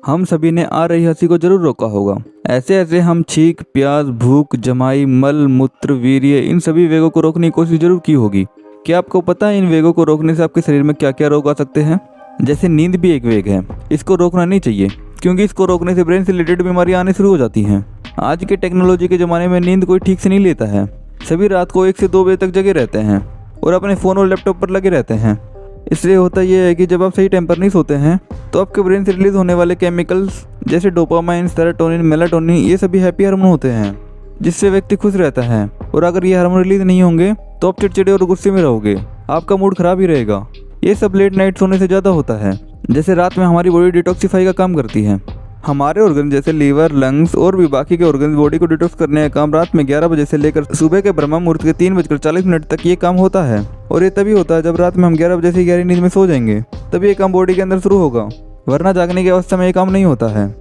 हम सभी ने आ रही हंसी को जरूर रोका होगा। ऐसे ऐसे हम छींक, प्यास, भूख, जमाई, मल, मूत्र, वीर्य इन सभी वेगों को रोकने की कोशिश जरूर की होगी। क्या आपको पता है इन वेगों को रोकने से आपके शरीर में क्या क्या रोग आ सकते हैं? जैसे नींद भी एक वेग है, इसको रोकना नहीं चाहिए क्योंकि इसको रोकने से ब्रेन से रिलेटेड बीमारियां आने शुरू हो जाती हैं। आज के टेक्नोलॉजी के ज़माने में नींद कोई ठीक से नहीं लेता है। सभी रात को 1 से 2 बजे तक जगे रहते हैं और अपने फ़ोन और लैपटॉप पर लगे रहते हैं। इसलिए होता यह है कि जब आप सही टाइम पर नहीं सोते हैं तो आपके ब्रेन से रिलीज होने वाले केमिकल्स जैसे डोपामाइन, सेरोटोनिन, मेलाटोनिन ये सभी हैप्पी हार्मोन होते हैं जिससे व्यक्ति खुश रहता है। और अगर ये हार्मोन रिलीज नहीं होंगे तो आप चिड़चिड़े और गुस्से में रहोगे, आपका मूड खराब ही रहेगा। ये सब लेट नाइट सोने से ज़्यादा होता है। जैसे रात में हमारी बॉडी डिटॉक्सिफाई का काम करती है। हमारे ऑर्गन जैसे लीवर, लंग्स और भी बाकी के ऑर्गन बॉडी को डिटॉक्स करने का काम रात में 11 बजे से लेकर सुबह के ब्रह्म मुहूर्त के 3:40 तक ये काम होता है। और ये तभी होता है जब रात में हम 11 बजे से गहरी नींद में सो जाएंगे, तभी ये काम बॉडी के अंदर शुरू होगा, वरना जागने की अवस्था में ये काम नहीं होता है।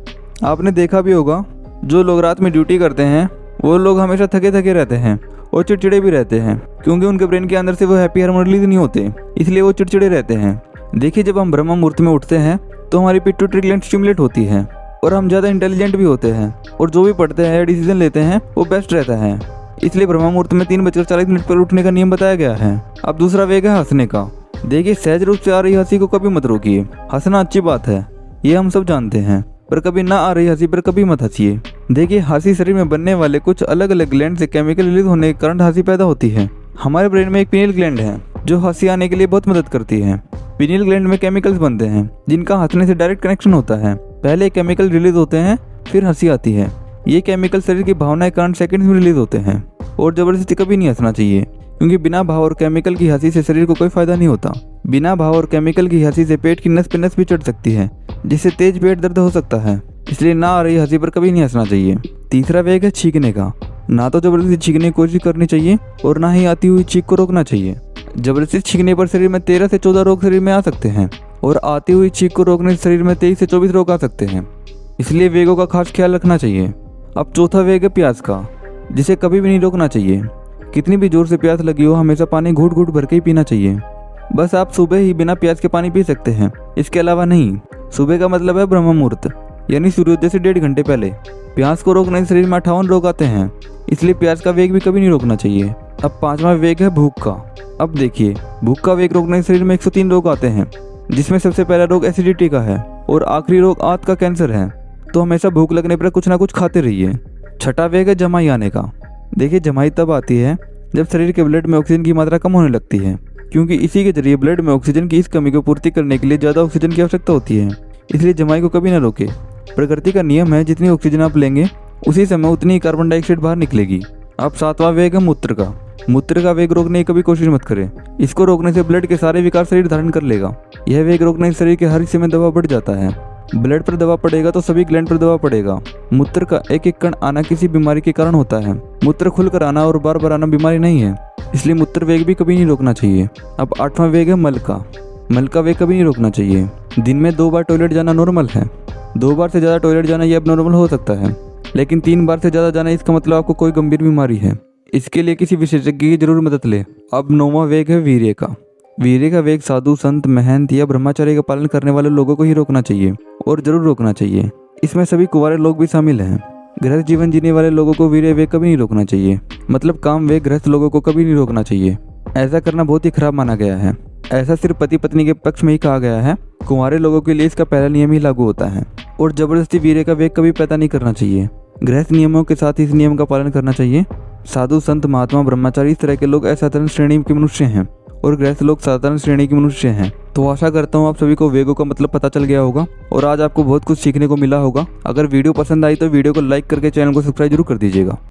आपने देखा भी होगा जो लोग रात में ड्यूटी करते हैं वो लोग हमेशा थके थके रहते हैं और चिड़चिड़े भी रहते हैं क्योंकि उनके ब्रेन के अंदर से वो हैप्पी हार्मोन रिलीज नहीं होते, इसलिए वो चिड़चिड़े रहते हैं। देखिए, जब हम ब्रह्म मुहूर्त में उठते हैं तो हमारी पिट्यूटरी ग्लैंड स्टिमुलेट होती है और हम ज़्यादा इंटेलिजेंट भी होते हैं और जो भी पढ़ते हैं, डिसीजन लेते हैं वो बेस्ट रहता है। इसलिए ब्रह्म मुहूर्त में 3:40 पर उठने का नियम बताया गया है। अब दूसरा वेग है हंसने का। देखिए, सहज रूप से आ रही हंसी को कभी मत रोकिए। हंसना अच्छी बात है, ये हम सब जानते हैं, पर कभी ना आ रही हंसी पर कभी मत हंसिए। देखिए, हंसी शरीर में बनने वाले कुछ अलग अलग ग्लैंड से केमिकल रिलीज होने के कारण हंसी पैदा होती है। हमारे ब्रेन में एक पीनियल ग्लैंड है जो हंसी आने के लिए बहुत मदद करती है। पीनियल ग्लैंड में केमिकल्स बनते हैं जिनका हंसने से डायरेक्ट कनेक्शन होता है। पहले केमिकल रिलीज होते हैं, फिर हंसी आती है। ये केमिकल शरीर की भावनाएं कारण सेकंड्स में रिलीज होते हैं। और जबरदस्ती कभी नहीं हंसना चाहिए क्योंकि बिना भाव और केमिकल की हंसी से शरीर को कोई फायदा नहीं होता। बिना भाव और केमिकल की हंसी से पेट की नस पे नस भी चढ़ सकती है जिससे तेज पेट दर्द हो सकता है। इसलिए ना आ रही हंसी पर कभी नहीं हंसना चाहिए। तीसरा वेग है छींकने का। ना तो जबरदस्ती छींकने की कोशिश करनी चाहिए और ना ही आती हुई छींक को रोकना चाहिए। जबरदस्ती छींकने पर शरीर में 13 से 14 रोग शरीर में आ सकते हैं और आती हुई छींक को रोकने से शरीर में 23 से 24 रोग आ सकते हैं। इसलिए वेगों का खास ख्याल रखना चाहिए। अब चौथा वेग है प्यास का, जिसे कभी भी नहीं रोकना चाहिए। कितनी भी जोर से प्यास लगी हो, हमेशा पानी घूट घूट भर के ही पीना चाहिए। बस आप सुबह ही बिना प्यास के पानी पी सकते हैं, इसके अलावा नहीं। सुबह का मतलब है ब्रह्म मुहूर्त, यानी सूर्योदय से 1.5 घंटे पहले। प्यास को रोकने से शरीर में 58 रोग आते हैं, इसलिए प्यास का वेग भी कभी नहीं रोकना चाहिए। अब पांचवा वेग है भूख का। अब देखिए, भूख का वेग रोकने से शरीर में 103 रोग आते हैं, जिसमें सबसे पहला रोग एसिडिटी का है और आखिरी रोग आंत का कैंसर है। तो हमेशा भूख लगने पर कुछ ना कुछ खाते रहिए। छठा वेग है जमाई आने का। देखिए, जमाई तब आती है जब शरीर के ब्लड में ऑक्सीजन की मात्रा कम होने लगती है, क्योंकि इसी के जरिए ब्लड में ऑक्सीजन की इस कमी को पूर्ति करने के लिए ज़्यादा ऑक्सीजन की आवश्यकता होती है। इसलिए जमाई को कभी ना रोके। प्रकृति का नियम है, जितनी ऑक्सीजन आप लेंगे उसी समय उतनी ही कार्बन डाइऑक्साइड बाहर निकलेगी। अब सातवां वेग है मूत्र का। मूत्र का वेग रोकने की कभी कोशिश मत करें। इसको रोकने से ब्लड के सारे विकार शरीर धारण कर लेगा। यह वेग रोकने से शरीर के हर हिस्से में दबाव बढ़ जाता है। ब्लड पर दबाव पड़ेगा तो सभी ग्लैंड पर दबाव पड़ेगा। मूत्र का एक एक कण आना किसी बीमारी के कारण होता है। मूत्र खुलकर आना और बार बार आना बीमारी नहीं है, इसलिए मूत्र वेग भी कभी नहीं रोकना चाहिए। अब आठवां वेग है मल का। मल का वेग कभी नहीं रोकना चाहिए। दिन में 2 बार टॉयलेट जाना नॉर्मल है। 2 बार से ज़्यादा टॉयलेट जाना यह अब हो सकता है, लेकिन 3 बार से ज़्यादा जाना इसका मतलब आपको कोई गंभीर बीमारी है। इसके लिए किसी विशेषज्ञ की जरूर मदद ले। अब 9वां वेग है वीर्य का। वीर्य का वेग साधु, संत, महंत या ब्रह्मचर्य का पालन करने वाले लोगों को ही रोकना चाहिए और जरूर रोकना चाहिए। इसमें सभी कुंवारे लोग भी शामिल हैं। गृहस्थ जीवन जीने वाले लोगों को वीर्य वेग कभी नहीं रोकना चाहिए, मतलब काम वेग गृहस्थ लोगों को कभी नहीं रोकना चाहिए। ऐसा करना बहुत ही खराब माना गया है। ऐसा सिर्फ पति पत्नी के पक्ष में ही कहा गया है। कुंवारे लोगों के लिए इसका पहला नियम ही लागू होता है। और जबरदस्ती वीर्य का वेग कभी पैदा नहीं करना चाहिए। गृहस्थ नियमों के साथ इस नियम का पालन करना चाहिए। साधु, संत, महात्मा, ब्रह्मचारी इस तरह के लोग असाधारण श्रेणी के मनुष्य हैं और गृहस्थ लोग साधारण श्रेणी के मनुष्य हैं। तो आशा करता हूँ आप सभी को वेगों का मतलब पता चल गया होगा और आज आपको बहुत कुछ सीखने को मिला होगा। अगर वीडियो पसंद आई तो वीडियो को लाइक करके चैनल को सब्सक्राइब जरूर कर दीजिएगा।